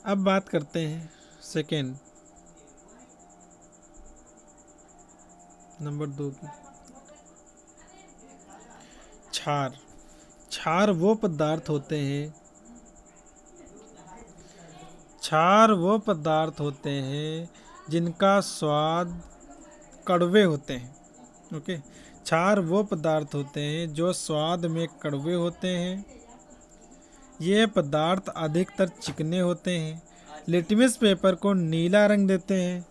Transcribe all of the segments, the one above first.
अब बात करते हैं सेकेंड नंबर 2 की। क्षार। क्षार वो पदार्थ होते हैं क्षार वो पदार्थ होते हैं जिनका स्वाद कड़वे होते हैं। ओके। क्षार वो पदार्थ होते हैं जो स्वाद में कड़वे होते हैं। ये पदार्थ अधिकतर चिकने होते हैं। लिटमस पेपर को नीला रंग देते हैं।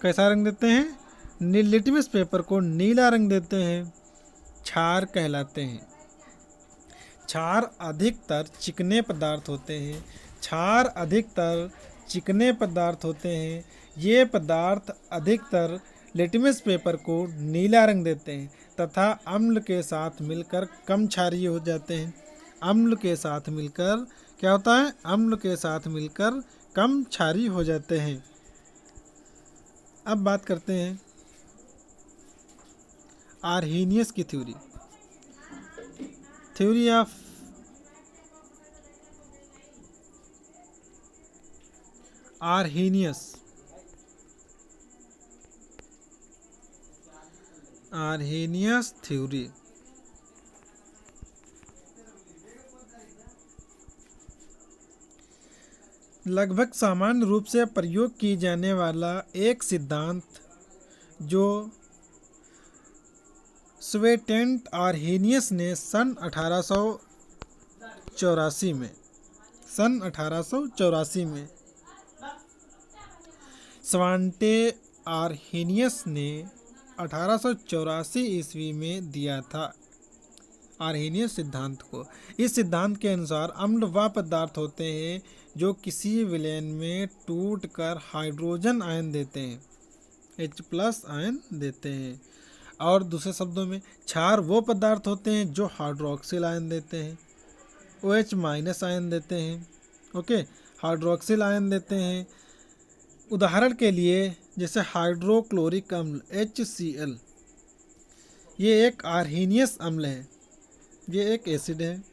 कैसा रंग देते हैं? लिटमस पेपर को नीला रंग देते हैं। क्षार कहलाते हैं। क्षार अधिकतर चिकने पदार्थ होते हैं। क्षार अधिकतर चिकने पदार्थ होते हैं। ये पदार्थ अधिकतर लिटमस पेपर को नीला रंग देते हैं तथा अम्ल के साथ मिलकर कम क्षारीय हो जाते हैं। अम्ल के साथ मिलकर क्या होता है? अम्ल के साथ मिलकर कम क्षारीय हो जाते हैं। अब बात करते हैं आर्हेनियस की theory. Theory of Arrhenius. Arrhenius theory लगभग सामान्य रूप से प्रयोग की जाने वाला एक सिद्धांत जो स्वेटेंट आर्हेनियस ने सन 1884 में स्वांटे आर्हेनियस ने 1884 ईस्वी में दिया था। आर्हेनियस सिद्धांत को। इस सिद्धांत के अनुसार अम्ल वह पदार्थ होते हैं जो किसी विलयन में टूटकर हाइड्रोजन आयन देते हैं, H+ आयन देते हैं। और दूसरे शब्दों में क्षार वो पदार्थ होते हैं जो हाइड्रोक्सिल आयन देते हैं, OH- आयन देते हैं। ओके, हाइड्रोक्सिल आयन देते हैं। उदाहरण के लिए जैसे हाइड्रोक्लोरिक अम्ल HCl, ये एक आर्हेनियस अम्ल है, ये एक एसिड है।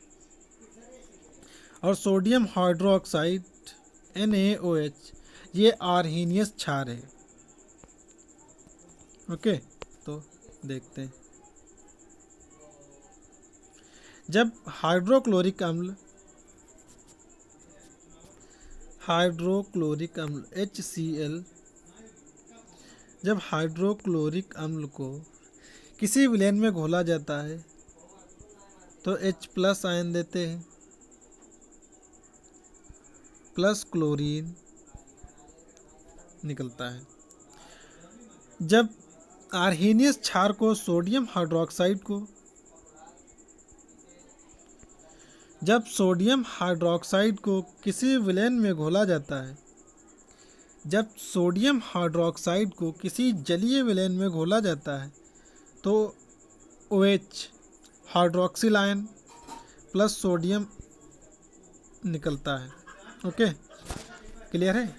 और सोडियम हाइड्रोक्साइड NaOH, ये आर्हेनियस क्षार है। ओके, तो देखते हैं। जब हाइड्रोक्लोरिक अम्ल HCl, जब हाइड्रोक्लोरिक अम्ल को किसी विलयन में घोला जाता है तो H+ आयन देते हैं प्लस क्लोरीन निकलता है। जब आर्हेनियस क्षार को सोडियम हाइड्रोक्साइड को किसी विलयन में घोला जाता है, जब सोडियम हाइड्रोक्साइड को किसी जलीय विलयन में घोला जाता है तो OH hydroxyl ion plus sodium निकलता है। ओके, क्लियर है?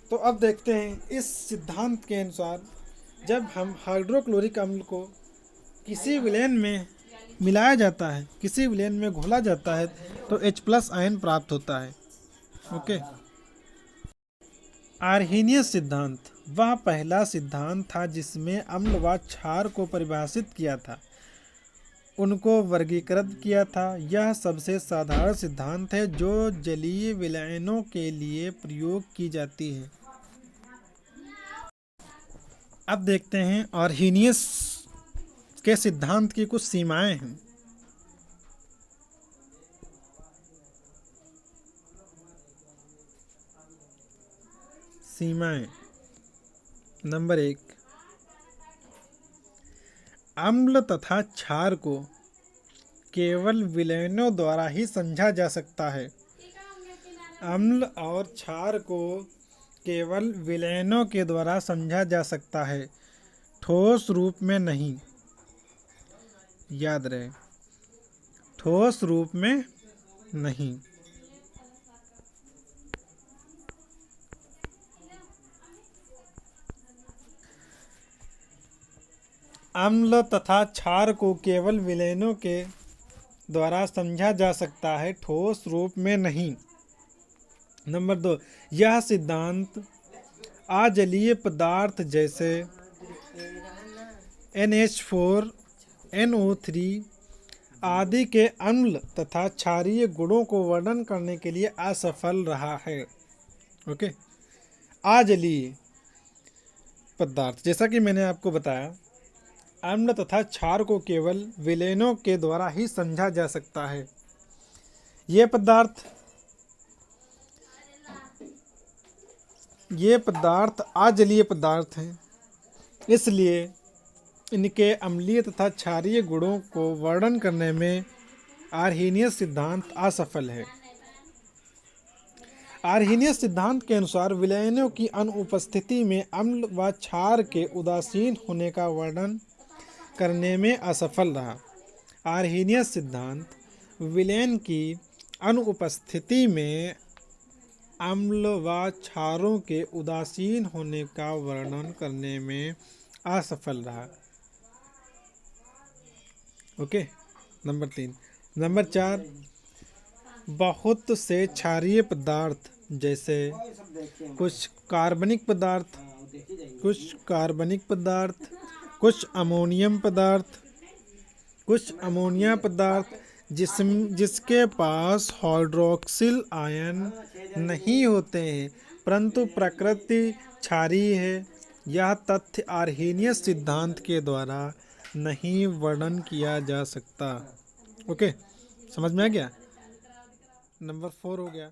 तो अब देखते हैं इस सिद्धांत के अनुसार जब हम हाइड्रोक्लोरिक अम्ल को किसी विलयन में मिलाया जाता है, किसी विलयन में घोला जाता है तो H+ आयन प्राप्त होता है। ओके। आर्हेनियस सिद्धांत वह पहला सिद्धांत था जिसमें अम्ल व क्षार को परिभाषित किया था, उनको वर्गीकृत किया था। यह सबसे साधारण सिद्धांत है जो जलीय विलयनों के लिए प्रयोग की जाती है। अब देखते हैं आर्हेनियस के सिद्धांत की कुछ सीमाएं हैं। सीमाएं। नंबर 1, अम्ल तथा क्षार को केवल विलयनों द्वारा ही समझा जा सकता है। अम्ल और क्षार को केवल विलयनों के द्वारा समझा जा सकता है, ठोस रूप में नहीं। याद रहे, ठोस रूप में नहीं। अम्ल तथा क्षार को केवल विलयनों के द्वारा समझा जा सकता है, ठोस रूप में नहीं। नंबर 2, यह सिद्धांत अजलीय पदार्थ जैसे NH4, NO3 आदि के अम्ल तथा क्षारीय गुणों को वर्णन करने के लिए असफल रहा है। ओके, अजलीय पदार्थ, जैसा कि मैंने आपको बताया, अम्ल तथा क्षार को केवल विलयनों के द्वारा ही समझा जा सकता है। ये पदार्थ अजलीय पदार्थ हैं, इसलिए इनके अम्लीय तथा क्षारीय गुणों को वर्णन करने में आर्हेनियस सिद्धांत असफल है। आर्हेनियस सिद्धांत के अनुसार विलयनों की अनुपस्थिति में अम्ल व क्षार के उदासीन होने का वर्णन करने में असफल रहा। आर्हेनियस सिद्धांत विलयन की अनुपस्थिति में अम्ल व क्षारों के उदासीन होने का वर्णन करने में असफल रहा। Okay, number 3। नंबर 4, बहुत से क्षारीय पदार्थ जैसे कुछ कार्बनिक पदार्थ, कुछ अमोनिया पदार्थ जिसके पास हाइड्रोक्सिल आयन नहीं होते हैं परंतु प्रकृति क्षारीय है। यह तथ्य आर्हेनियस सिद्धांत के द्वारा नहीं वर्णन किया जा सकता। ओके, समझ में आ गया? नंबर 4 हो गया।